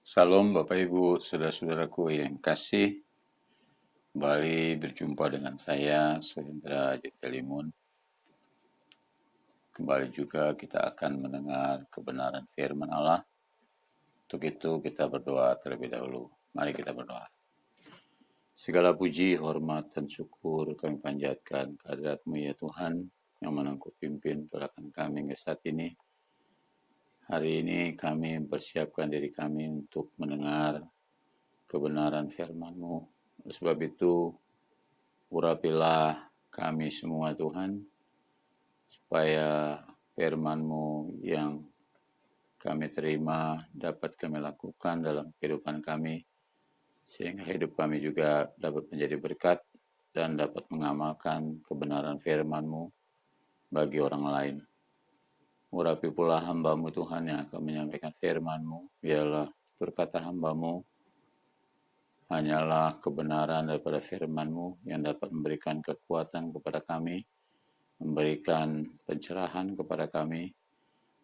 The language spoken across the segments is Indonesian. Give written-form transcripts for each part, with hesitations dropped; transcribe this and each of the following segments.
Salam Bapak Ibu, saudara-saudaraku yang kasih, kembali berjumpa dengan saya, Surendra Jekelimun. Kembali juga kita akan mendengar kebenaran firman Allah. Untuk itu kita berdoa terlebih dahulu. Mari kita berdoa. Segala puji, hormat, dan syukur kami panjatkan kehadirat-Mu ya Tuhan, yang menangguh pimpin pergerakan kami hingga saat ini. Hari ini kami mempersiapkan diri kami untuk mendengar kebenaran firman-Mu. Oleh sebab itu, urapilah kami semua Tuhan, supaya firman-Mu yang kami terima dapat kami lakukan dalam kehidupan kami, sehingga hidup kami juga dapat menjadi berkat dan dapat mengamalkan kebenaran firman-Mu bagi orang lain. Urapi pula hamba-Mu Tuhan yang akan menyampaikan firman-Mu, biarlah berkata hamba-Mu hanyalah kebenaran daripada firman-Mu yang dapat memberikan kekuatan kepada kami, memberikan pencerahan kepada kami,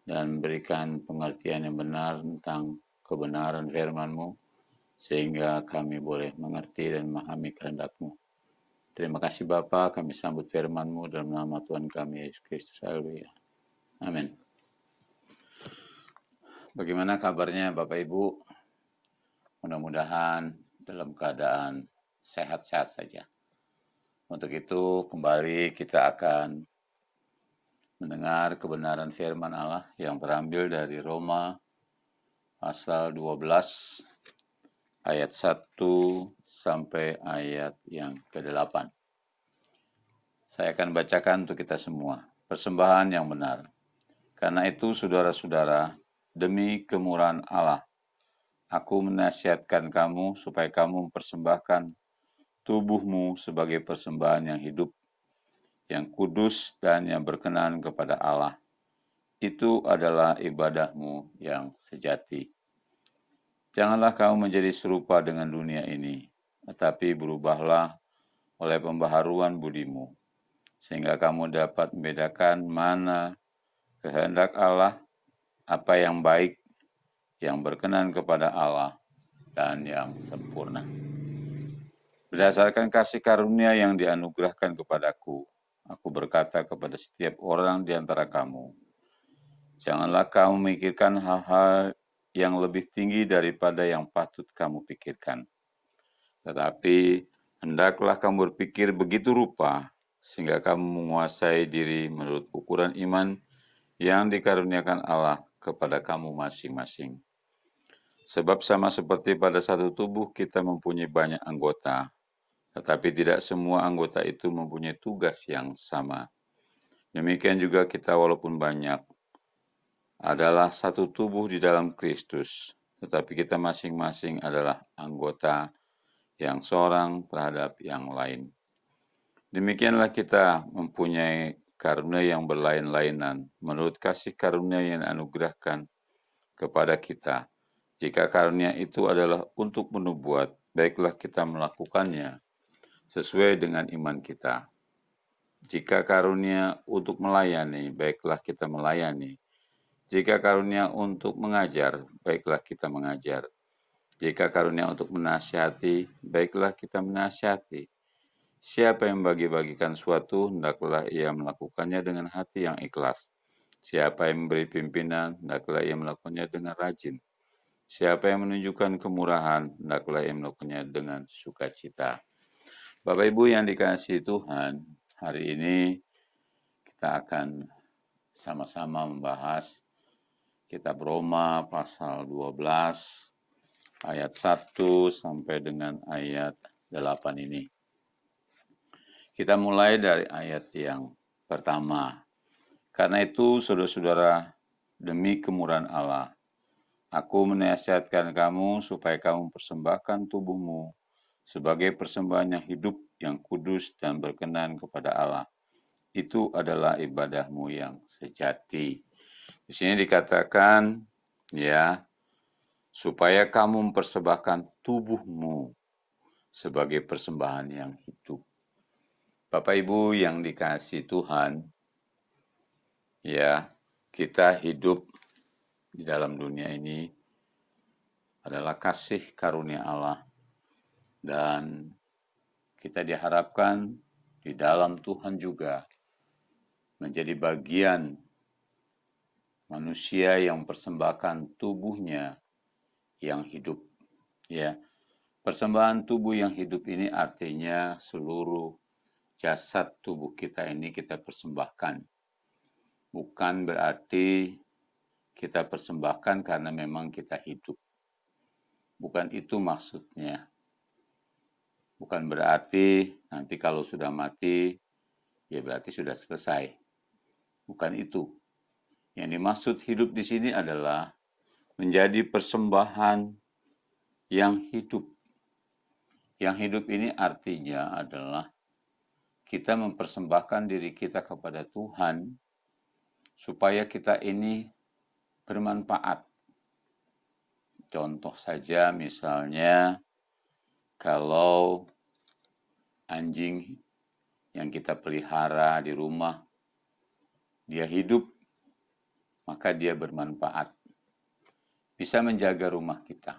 dan memberikan pengertian yang benar tentang kebenaran firman-Mu, sehingga kami boleh mengerti dan memahami kehendak-Mu. Terima kasih Bapa, kami sambut firman-Mu dalam nama Tuhan kami, Yesus Kristus. Haleluya. Amin. Bagaimana kabarnya Bapak Ibu? Mudah-mudahan dalam keadaan sehat-sehat saja. Untuk itu kembali kita akan mendengar kebenaran firman Allah yang terambil dari Roma pasal 12 ayat 1 sampai ayat yang ke-8. Saya akan bacakan untuk kita semua. Persembahan yang benar. Karena itu saudara-saudara, demi kemurahan Allah, aku menasihatkan kamu supaya kamu mempersembahkan tubuhmu sebagai persembahan yang hidup, yang kudus dan yang berkenan kepada Allah. Itu adalah ibadahmu yang sejati. Janganlah kamu menjadi serupa dengan dunia ini, tetapi berubahlah oleh pembaharuan budimu, sehingga kamu dapat membedakan mana kehendak Allah, apa yang baik, yang berkenan kepada Allah, dan yang sempurna. Berdasarkan kasih karunia yang dianugerahkan kepadaku, aku berkata kepada setiap orang di antara kamu, janganlah kamu memikirkan hal-hal yang lebih tinggi daripada yang patut kamu pikirkan. Tetapi hendaklah kamu berpikir begitu rupa, sehingga kamu menguasai diri menurut ukuran iman yang dikaruniakan Allah kepada kamu masing-masing. Sebab sama seperti pada satu tubuh kita mempunyai banyak anggota, tetapi tidak semua anggota itu mempunyai tugas yang sama. Demikian juga kita walaupun banyak, adalah satu tubuh di dalam Kristus, tetapi kita masing-masing adalah anggota yang seorang terhadap yang lain. Demikianlah kita mempunyai karunia yang berlain-lainan menurut kasih karunia yang anugerahkan kepada kita. Jika karunia itu adalah untuk menubuat, baiklah kita melakukannya sesuai dengan iman kita. Jika karunia untuk melayani, baiklah kita melayani. Jika karunia untuk mengajar, baiklah kita mengajar. Jika karunia untuk menasihati, baiklah kita menasihati. Siapa yang bagi-bagikan suatu, hendaklah ia melakukannya dengan hati yang ikhlas. Siapa yang memberi pimpinan, hendaklah ia melakukannya dengan rajin. Siapa yang menunjukkan kemurahan, hendaklah ia melakukannya dengan sukacita. Bapak Ibu yang dikasihi Tuhan, hari ini kita akan sama-sama membahas Kitab Roma pasal 12 ayat 1 sampai dengan ayat 8 ini. Kita mulai dari ayat yang pertama. Karena itu, saudara-saudara, demi kemurahan Allah, aku menasihatkan kamu supaya kamu persembahkan tubuhmu sebagai persembahan yang hidup, yang kudus dan berkenan kepada Allah. Itu adalah ibadahmu yang sejati. Di sini dikatakan, ya, supaya kamu mempersembahkan tubuhmu sebagai persembahan yang hidup. Bapak Ibu yang dikasihi Tuhan, ya, kita hidup di dalam dunia ini adalah kasih karunia Allah. Dan kita diharapkan di dalam Tuhan juga menjadi bagian manusia yang mempersembahkan tubuhnya yang hidup. Ya, persembahan tubuh yang hidup ini artinya seluruh jasad tubuh kita ini kita persembahkan. Bukan berarti kita persembahkan karena memang kita hidup. Bukan itu maksudnya. Bukan berarti nanti kalau sudah mati, ya berarti sudah selesai. Bukan itu. Yang dimaksud hidup di sini adalah menjadi persembahan yang hidup. Yang hidup ini artinya adalah kita mempersembahkan diri kita kepada Tuhan supaya kita ini bermanfaat. Contoh saja misalnya kalau anjing yang kita pelihara di rumah, dia hidup, maka dia bermanfaat. Bisa menjaga rumah kita.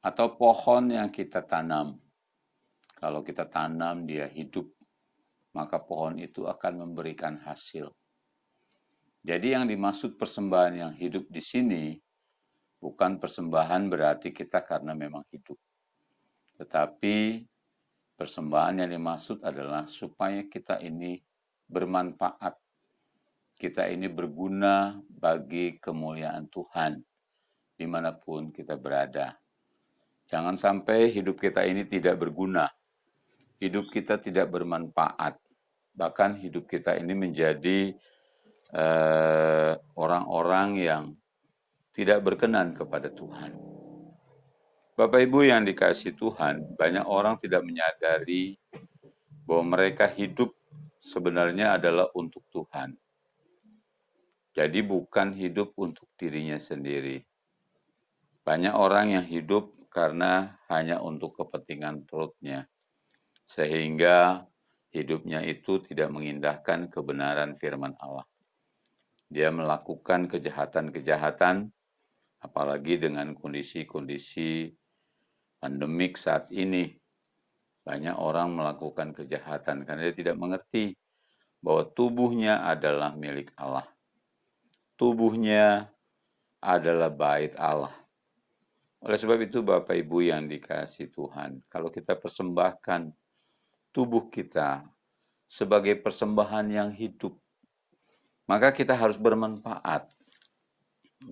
Atau pohon yang kita tanam. Kalau kita tanam, dia hidup, maka pohon itu akan memberikan hasil. Jadi yang dimaksud persembahan yang hidup di sini, bukan persembahan berarti kita karena memang hidup. Tetapi persembahan yang dimaksud adalah supaya kita ini bermanfaat. Kita ini berguna bagi kemuliaan Tuhan dimanapun kita berada. Jangan sampai hidup kita ini tidak berguna. Hidup kita tidak bermanfaat. Bahkan hidup kita ini menjadi orang-orang yang tidak berkenan kepada Tuhan. Bapak Ibu yang dikasihi Tuhan, banyak orang tidak menyadari bahwa mereka hidup sebenarnya adalah untuk Tuhan. Jadi bukan hidup untuk dirinya sendiri. Banyak orang yang hidup karena hanya untuk kepentingan perutnya. Sehingga hidupnya itu tidak mengindahkan kebenaran firman Allah. Dia melakukan kejahatan-kejahatan, apalagi dengan kondisi-kondisi pandemik saat ini. Banyak orang melakukan kejahatan karena dia tidak mengerti bahwa tubuhnya adalah milik Allah. Tubuhnya adalah bait Allah. Oleh sebab itu Bapak Ibu yang dikasihi Tuhan, kalau kita persembahkan tubuh kita sebagai persembahan yang hidup, maka kita harus bermanfaat.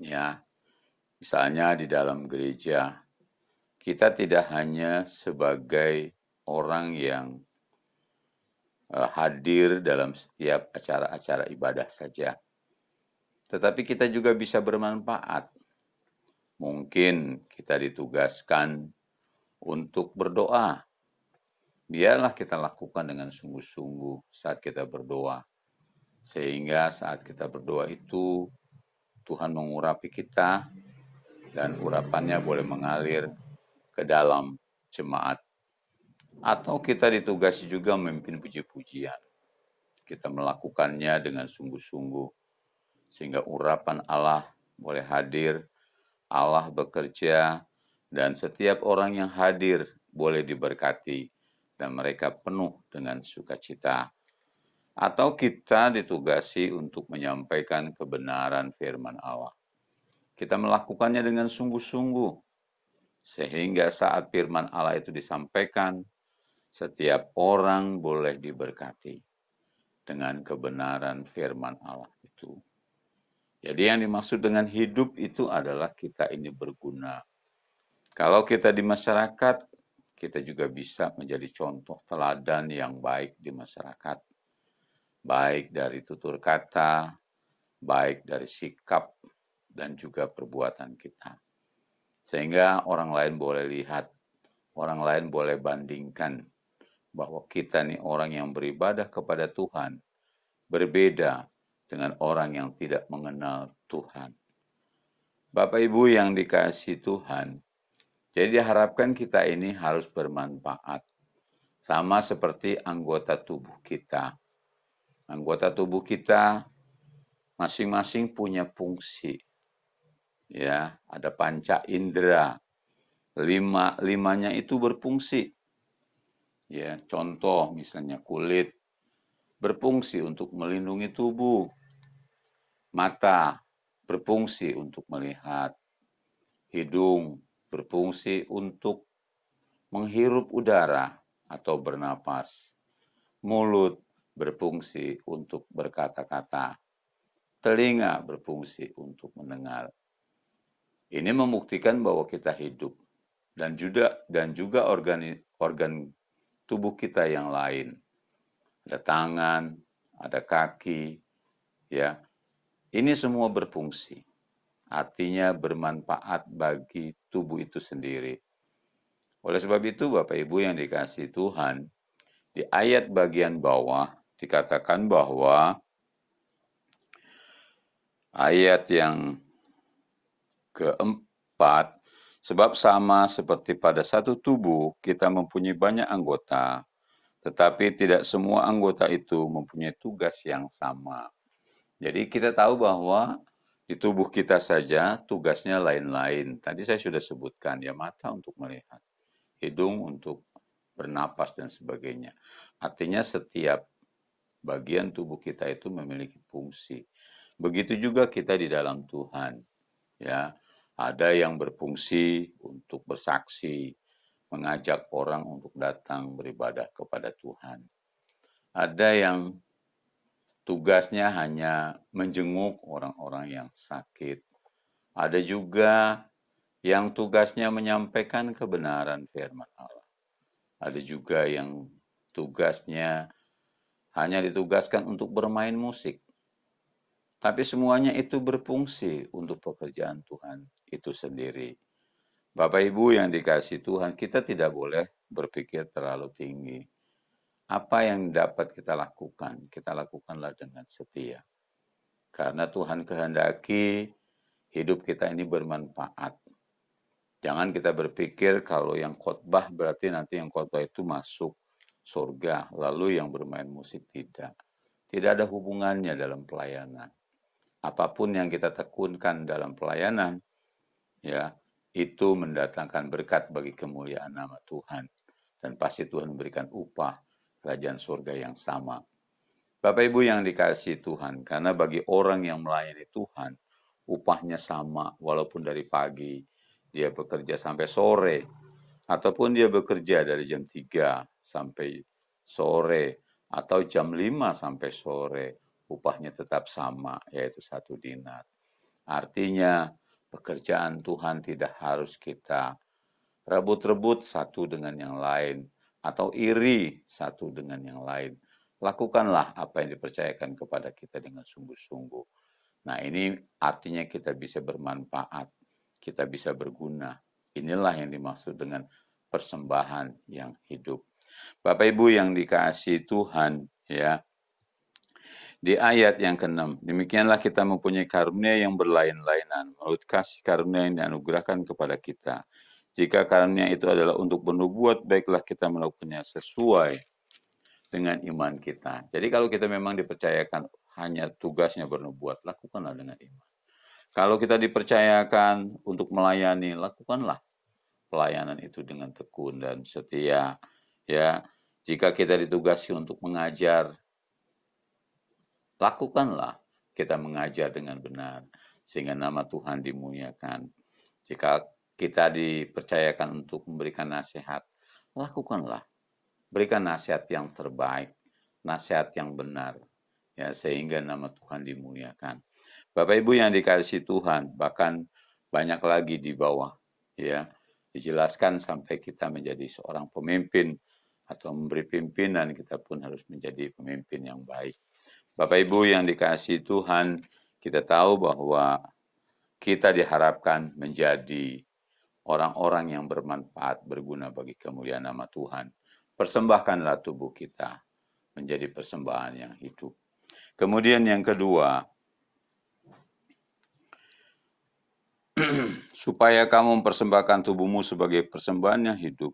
Ya, misalnya di dalam gereja, kita tidak hanya sebagai orang yang hadir dalam setiap acara-acara ibadah saja, tetapi kita juga bisa bermanfaat. Mungkin kita ditugaskan untuk berdoa. Biarlah kita lakukan dengan sungguh-sungguh saat kita berdoa. Sehingga saat kita berdoa itu, Tuhan mengurapi kita, dan urapannya boleh mengalir ke dalam jemaat. Atau kita ditugasi juga memimpin puji-pujian. Kita melakukannya dengan sungguh-sungguh, sehingga urapan Allah boleh hadir, Allah bekerja, dan setiap orang yang hadir boleh diberkati, dan mereka penuh dengan sukacita. Atau kita ditugasi untuk menyampaikan kebenaran firman Allah. Kita melakukannya dengan sungguh-sungguh, sehingga saat firman Allah itu disampaikan, setiap orang boleh diberkati dengan kebenaran firman Allah itu. Jadi yang dimaksud dengan hidup itu adalah kita ini berguna. Kalau kita di masyarakat, kita juga bisa menjadi contoh teladan yang baik di masyarakat. Baik dari tutur kata, baik dari sikap, dan juga perbuatan kita. Sehingga orang lain boleh lihat, orang lain boleh bandingkan bahwa kita nih orang yang beribadah kepada Tuhan berbeda dengan orang yang tidak mengenal Tuhan. Bapak Ibu yang dikasihi Tuhan, jadi diharapkan kita ini harus bermanfaat. Sama seperti anggota tubuh kita. Anggota tubuh kita masing-masing punya fungsi. ya, ada panca indera. Limanya itu berfungsi. Ya, contoh misalnya kulit berfungsi untuk melindungi tubuh, mata berfungsi untuk melihat, hidung berfungsi untuk menghirup udara atau bernapas, mulut berfungsi untuk berkata-kata, telinga berfungsi untuk mendengar. Ini membuktikan bahwa kita hidup dan juga organ tubuh kita yang lain. Ada tangan, ada kaki, ya. Ini semua berfungsi. Artinya bermanfaat bagi tubuh itu sendiri. Oleh sebab itu, Bapak Ibu yang dikasihi Tuhan, di ayat bagian bawah dikatakan bahwa ayat yang keempat, sebab sama seperti pada satu tubuh, kita mempunyai banyak anggota, tetapi tidak semua anggota itu mempunyai tugas yang sama. Jadi kita tahu bahwa di tubuh kita saja tugasnya lain-lain. Tadi saya sudah sebutkan, ya, mata untuk melihat, hidung untuk bernapas dan sebagainya. Artinya setiap bagian tubuh kita itu memiliki fungsi. Begitu juga kita di dalam Tuhan, ya. Ada yang berfungsi untuk bersaksi, mengajak orang untuk datang beribadah kepada Tuhan. Ada yang tugasnya hanya menjenguk orang-orang yang sakit. Ada juga yang tugasnya menyampaikan kebenaran firman Allah. Ada juga yang tugasnya hanya ditugaskan untuk bermain musik. Tapi semuanya itu berfungsi untuk pekerjaan Tuhan itu sendiri. Bapak Ibu yang dikasihi Tuhan, kita tidak boleh berpikir terlalu tinggi. Apa yang dapat kita lakukan? Kita lakukanlah dengan setia. Karena Tuhan kehendaki hidup kita ini bermanfaat. Jangan kita berpikir kalau yang khotbah berarti nanti yang khotbah itu masuk surga, lalu yang bermain musik tidak. Tidak ada hubungannya dalam pelayanan. Apapun yang kita tekunkan dalam pelayanan, ya, itu mendatangkan berkat bagi kemuliaan nama Tuhan. Dan pasti Tuhan memberikan upah kerajaan surga yang sama. Bapak Ibu yang dikasihi Tuhan, karena bagi orang yang melayani Tuhan, upahnya sama walaupun dari pagi dia bekerja sampai sore, ataupun dia bekerja dari jam 3 sampai sore, atau jam 5 sampai sore, upahnya tetap sama, yaitu 1 dinar. Artinya, pekerjaan Tuhan tidak harus kita rebut-rebut satu dengan yang lain, atau iri satu dengan yang lain. Lakukanlah apa yang dipercayakan kepada kita dengan sungguh-sungguh. Nah, ini artinya kita bisa bermanfaat, kita bisa berguna. Inilah yang dimaksud dengan persembahan yang hidup. Bapak Ibu yang dikasihi Tuhan, ya. Di ayat yang ke-6, demikianlah kita mempunyai karunia yang berlain-lainan, menurut kasih karunia yang dianugerahkan kepada kita. Jika karunia itu adalah untuk bernubuat, baiklah kita melakukannya sesuai dengan iman kita. Jadi kalau kita memang dipercayakan hanya tugasnya bernubuat, lakukanlah dengan iman. Kalau kita dipercayakan untuk melayani, lakukanlah pelayanan itu dengan tekun dan setia. Ya, jika kita ditugasi untuk mengajar, lakukanlah kita mengajar dengan benar, sehingga nama Tuhan dimuliakan. Jika kita dipercayakan untuk memberikan nasihat, lakukanlah. Berikan nasihat yang terbaik, nasihat yang benar, ya, sehingga nama Tuhan dimuliakan. Bapak Ibu yang dikasihi Tuhan, bahkan banyak lagi di bawah, ya, dijelaskan sampai kita menjadi seorang pemimpin atau memberi pimpinan, kita pun harus menjadi pemimpin yang baik. Bapak Ibu yang dikasihi Tuhan, kita tahu bahwa kita diharapkan menjadi orang-orang yang bermanfaat, berguna bagi kemuliaan nama Tuhan. Persembahkanlah tubuh kita menjadi persembahan yang hidup. Kemudian yang kedua, supaya kamu mempersembahkan tubuhmu sebagai persembahan yang hidup,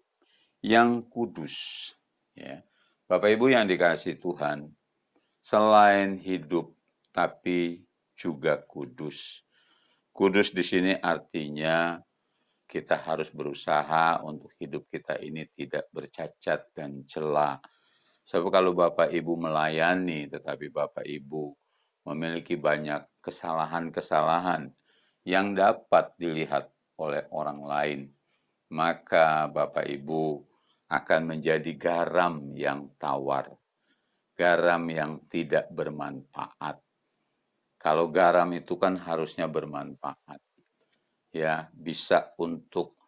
yang kudus. Ya. Bapak Ibu yang dikasihi Tuhan, selain hidup, tapi juga kudus. Kudus di sini artinya kita harus berusaha untuk hidup kita ini tidak bercacat dan cela. Sebab kalau Bapak Ibu melayani, tetapi Bapak Ibu memiliki banyak kesalahan-kesalahan yang dapat dilihat oleh orang lain, maka Bapak Ibu akan menjadi garam yang tawar, garam yang tidak bermanfaat. Kalau garam itu kan harusnya bermanfaat, ya, bisa untuk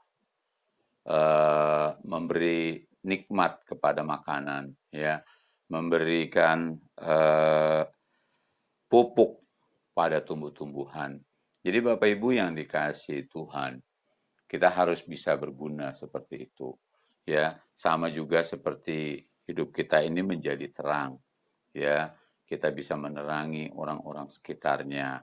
memberi nikmat kepada makanan, ya, memberikan pupuk pada tumbuh-tumbuhan. Jadi Bapak Ibu yang dikasihi Tuhan, kita harus bisa berguna seperti itu. Ya, sama juga seperti hidup kita ini menjadi terang. Ya, kita bisa menerangi orang-orang sekitarnya.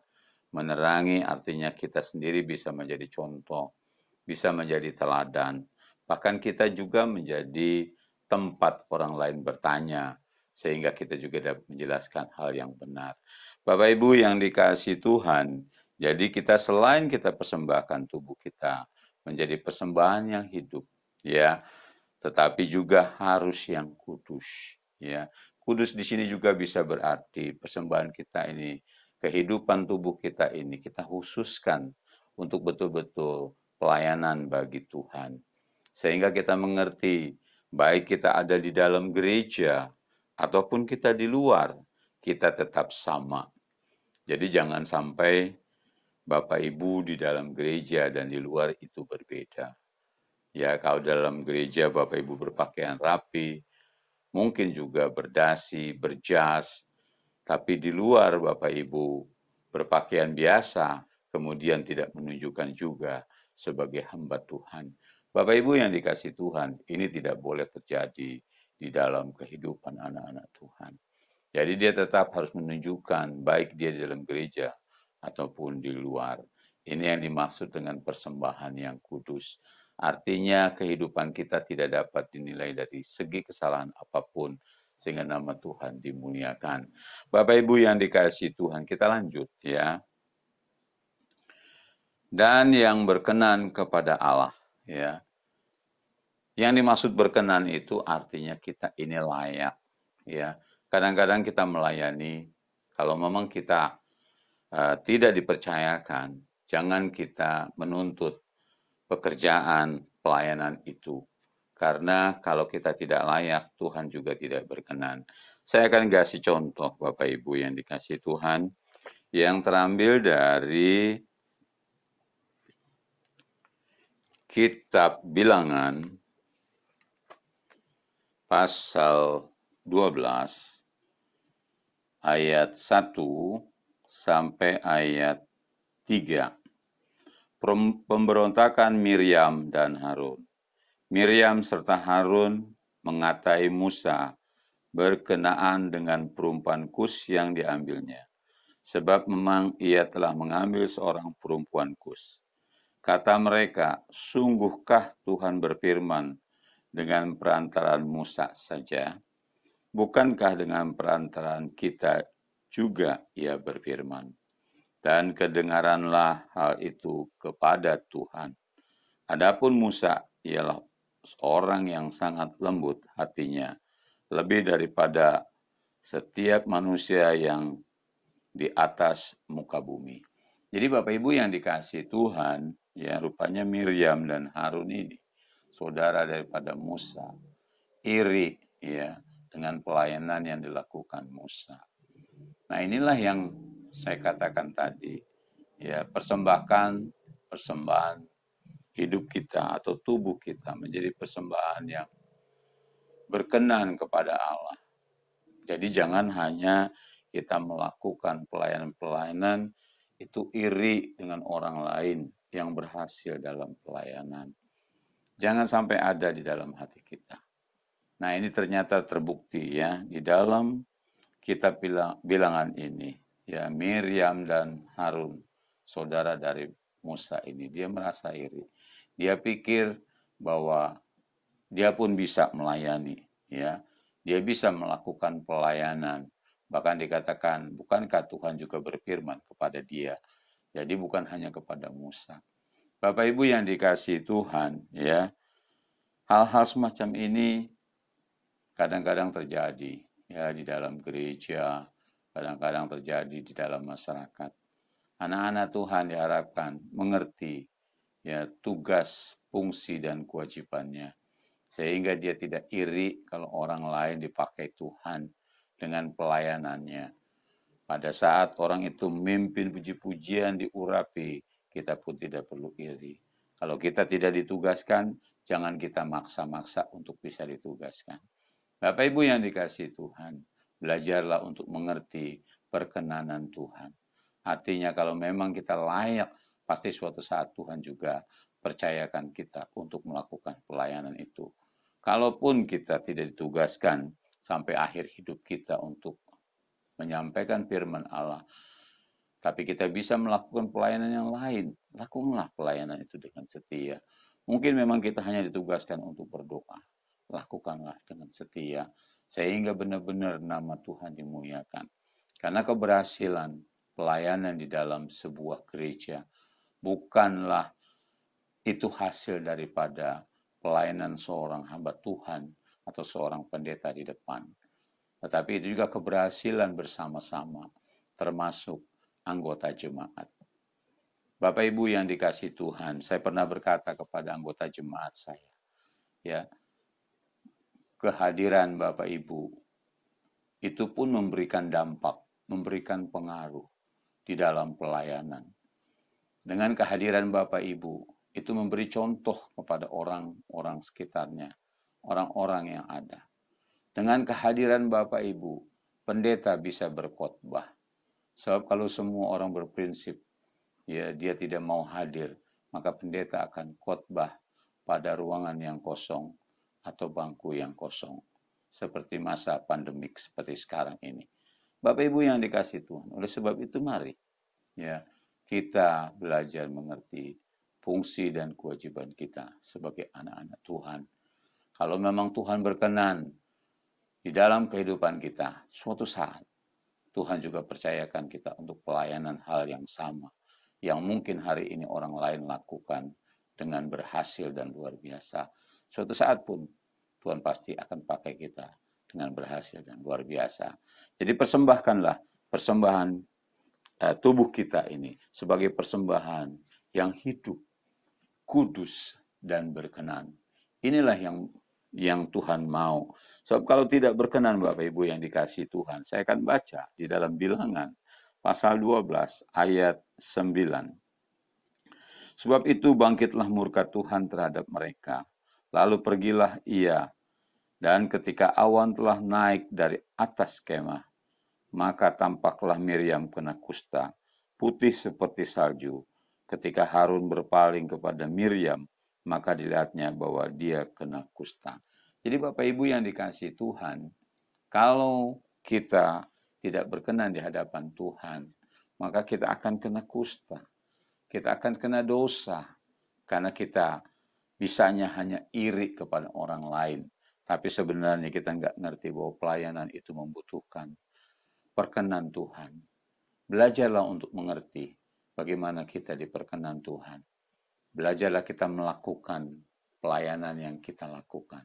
Menerangi artinya kita sendiri bisa menjadi contoh, bisa menjadi teladan. Bahkan kita juga menjadi tempat orang lain bertanya, sehingga kita juga dapat menjelaskan hal yang benar. Bapak Ibu yang dikasihi Tuhan, jadi kita selain kita persembahkan tubuh kita menjadi persembahan yang hidup, ya, tetapi juga harus yang kudus, ya. Kudus di sini juga bisa berarti persembahan kita ini, kehidupan tubuh kita ini kita khususkan untuk betul-betul pelayanan bagi Tuhan. Sehingga kita mengerti, baik kita ada di dalam gereja ataupun kita di luar, kita tetap sama. Jadi jangan sampai Bapak Ibu di dalam gereja dan di luar itu berbeda. Ya, kalau dalam gereja Bapak Ibu berpakaian rapi, mungkin juga berdasi, berjas, tapi di luar Bapak Ibu berpakaian biasa, kemudian tidak menunjukkan juga sebagai hamba Tuhan. Bapak Ibu yang dikasih Tuhan, ini tidak boleh terjadi di dalam kehidupan anak-anak Tuhan. Jadi dia tetap harus menunjukkan baik dia di dalam gereja ataupun di luar. Ini yang dimaksud dengan persembahan yang kudus. Artinya kehidupan kita tidak dapat dinilai dari segi kesalahan apapun, sehingga nama Tuhan dimuliakan. Bapak Ibu yang dikasihi Tuhan, kita lanjut ya. Dan yang berkenan kepada Allah, ya. Yang dimaksud berkenan itu artinya kita ini layak, ya. Kadang-kadang kita melayani, kalau memang kita tidak dipercayakan, jangan kita menuntut pekerjaan pelayanan itu. Karena kalau kita tidak layak, Tuhan juga tidak berkenan. Saya akan kasih contoh Bapak Ibu yang dikasih Tuhan, yang terambil dari kitab Bilangan pasal 12 ayat 1 sampai ayat 3. Pemberontakan Miriam dan Harun. Miriam serta Harun mengatai Musa berkenaan dengan perempuan Kus yang diambilnya, sebab memang ia telah mengambil seorang perempuan Kus. Kata mereka, sungguhkah Tuhan berfirman dengan perantaraan Musa saja? Bukankah dengan perantaraan kita juga ia berfirman? Dan kedengaranlah hal itu kepada Tuhan. Adapun Musa ialah seorang yang sangat lembut hatinya, lebih daripada setiap manusia yang di atas muka bumi. Jadi Bapak Ibu yang dikasihi Tuhan, ya rupanya Miriam dan Harun ini, saudara daripada Musa, iri ya dengan pelayanan yang dilakukan Musa. Nah inilah yang saya katakan tadi, ya persembahkan persembahan hidup kita atau tubuh kita menjadi persembahan yang berkenan kepada Allah. Jadi jangan hanya kita melakukan pelayanan-pelayanan itu iri dengan orang lain yang berhasil dalam pelayanan. Jangan sampai ada di dalam hati kita. Nah ini ternyata terbukti ya di dalam kitab bilangan ini. Ya Miriam dan Harun, saudara dari Musa ini, dia merasa iri. Dia pikir bahwa dia pun bisa melayani, ya. Dia bisa melakukan pelayanan. Bahkan dikatakan, bukankah Tuhan juga berfirman kepada dia? Jadi bukan hanya kepada Musa. Bapak Ibu yang dikasihi Tuhan, ya, hal-hal semacam ini kadang-kadang terjadi ya di dalam gereja, kadang-kadang terjadi di dalam masyarakat. Anak-anak Tuhan diharapkan mengerti ya tugas, fungsi dan kewajibannya sehingga dia tidak iri kalau orang lain dipakai Tuhan dengan pelayanannya. Pada saat orang itu memimpin puji-pujian diurapi, kita pun tidak perlu iri. Kalau kita tidak ditugaskan, jangan kita maksa-maksa untuk bisa ditugaskan. Bapak Ibu yang dikasihi Tuhan, belajarlah untuk mengerti perkenanan Tuhan. Artinya kalau memang kita layak, pasti suatu saat Tuhan juga percayakan kita untuk melakukan pelayanan itu. Kalaupun kita tidak ditugaskan sampai akhir hidup kita untuk menyampaikan firman Allah, tapi kita bisa melakukan pelayanan yang lain, lakukanlah pelayanan itu dengan setia. Mungkin memang kita hanya ditugaskan untuk berdoa, lakukanlah dengan setia, sehingga benar-benar nama Tuhan dimuliakan. Karena keberhasilan pelayanan di dalam sebuah gereja bukanlah itu hasil daripada pelayanan seorang hamba Tuhan atau seorang pendeta di depan. Tetapi itu juga keberhasilan bersama-sama, termasuk anggota jemaat. Bapak Ibu yang dikasihi Tuhan, saya pernah berkata kepada anggota jemaat saya, ya, kehadiran Bapak Ibu itu pun memberikan dampak, memberikan pengaruh di dalam pelayanan. Dengan kehadiran Bapak Ibu, itu memberi contoh kepada orang-orang sekitarnya, orang-orang yang ada. Dengan kehadiran Bapak Ibu, pendeta bisa berkhotbah. Sebab kalau semua orang berprinsip, ya dia tidak mau hadir, maka pendeta akan khotbah pada ruangan yang kosong atau bangku yang kosong. Seperti masa pandemik seperti sekarang ini. Bapak Ibu yang dikasihi Tuhan, oleh sebab itu mari ya kita belajar mengerti fungsi dan kewajiban kita sebagai anak-anak Tuhan. Kalau memang Tuhan berkenan di dalam kehidupan kita, suatu saat Tuhan juga percayakan kita untuk pelayanan hal yang sama, yang mungkin hari ini orang lain lakukan dengan berhasil dan luar biasa. Suatu saat pun Tuhan pasti akan pakai kita dengan berhasil dan luar biasa. Jadi persembahkanlah persembahan tubuh kita ini sebagai persembahan yang hidup, kudus, dan berkenan. Inilah yang Tuhan mau. Sebab kalau tidak berkenan Bapak Ibu yang dikasihi Tuhan, saya akan baca di dalam Bilangan pasal 12 ayat 9. Sebab itu bangkitlah murka Tuhan terhadap mereka, lalu pergilah ia, dan ketika awan telah naik dari atas kemah, maka tampaklah Miriam kena kusta, putih seperti salju. Ketika Harun berpaling kepada Miriam, maka dilihatnya bahwa dia kena kusta. Jadi Bapak Ibu yang dikasihi Tuhan, kalau kita tidak berkenan di hadapan Tuhan, maka kita akan kena kusta. Kita akan kena dosa, karena kita bisanya hanya iri kepada orang lain. Tapi sebenarnya kita nggak ngerti bahwa pelayanan itu membutuhkan perkenan Tuhan. Belajarlah untuk mengerti bagaimana kita diperkenan Tuhan. Belajarlah kita melakukan pelayanan yang kita lakukan.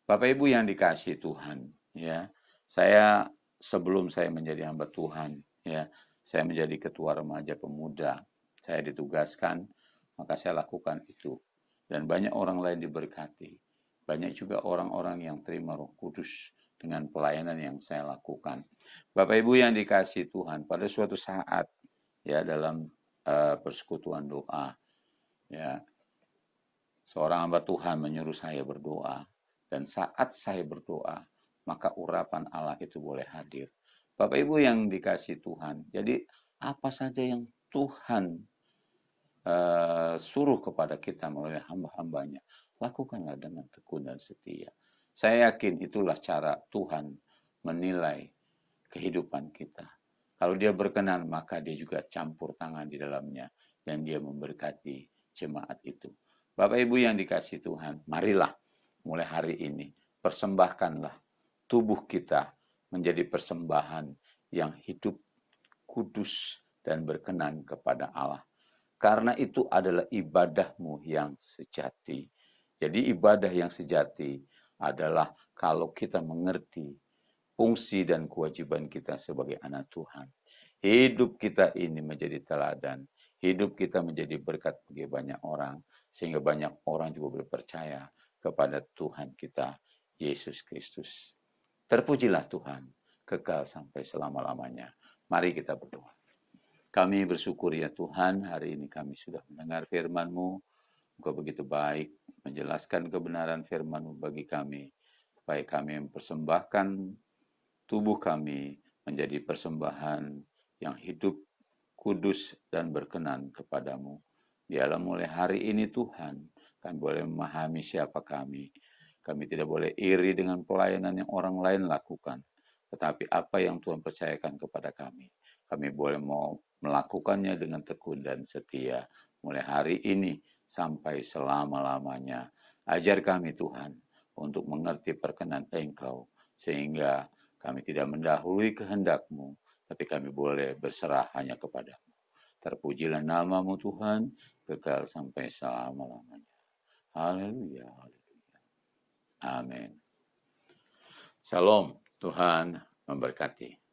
Bapak Ibu yang dikasihi Tuhan, ya, saya sebelum saya menjadi hamba Tuhan, ya, saya menjadi ketua remaja pemuda, saya ditugaskan, maka saya lakukan itu. Dan banyak orang lain diberkati. Banyak juga orang-orang yang terima Roh Kudus dengan pelayanan yang saya lakukan. Bapak Ibu yang dikasihi Tuhan, pada suatu saat ya dalam persekutuan doa, ya seorang hamba Tuhan menyuruh saya berdoa, dan saat saya berdoa, maka urapan Allah itu boleh hadir. Bapak Ibu yang dikasihi Tuhan, jadi apa saja yang Tuhan suruh kepada kita melalui hamba-hambanya, lakukanlah dengan tekun dan setia. Saya yakin itulah cara Tuhan menilai kehidupan kita. Kalau dia berkenan, maka dia juga campur tangan di dalamnya, dan dia memberkati jemaat itu. Bapak Ibu yang dikasihi Tuhan, marilah mulai hari ini persembahkanlah tubuh kita menjadi persembahan yang hidup, kudus, dan berkenan kepada Allah. Karena itu adalah ibadahmu yang sejati. Jadi ibadah yang sejati adalah kalau kita mengerti fungsi dan kewajiban kita sebagai anak Tuhan. Hidup kita ini menjadi teladan. Hidup kita menjadi berkat bagi banyak orang. Sehingga banyak orang juga boleh percaya kepada Tuhan kita, Yesus Kristus. Terpujilah Tuhan, kekal sampai selama-lamanya. Mari kita berdoa. Kami bersyukur ya Tuhan, hari ini kami sudah mendengar firman-Mu. Engkau begitu baik menjelaskan kebenaran firman-Mu bagi kami. Supaya kami mempersembahkan tubuh kami menjadi persembahan yang hidup, kudus, dan berkenan kepadamu. Biarlah mulai hari ini Tuhan, kami boleh memahami siapa kami. Kami tidak boleh iri dengan pelayanan yang orang lain lakukan. Tetapi apa yang Tuhan percayakan kepada kami, kami boleh mau melakukannya dengan tekun dan setia. Mulai hari ini sampai selama-lamanya. Ajar kami Tuhan untuk mengerti perkenan Engkau. Sehingga kami tidak mendahului kehendak-Mu, tapi kami boleh berserah hanya kepada-Mu. Terpujilah nama-Mu Tuhan, kekal sampai selama-lamanya. Haleluya, haleluya. Amin. Salam, Tuhan memberkati.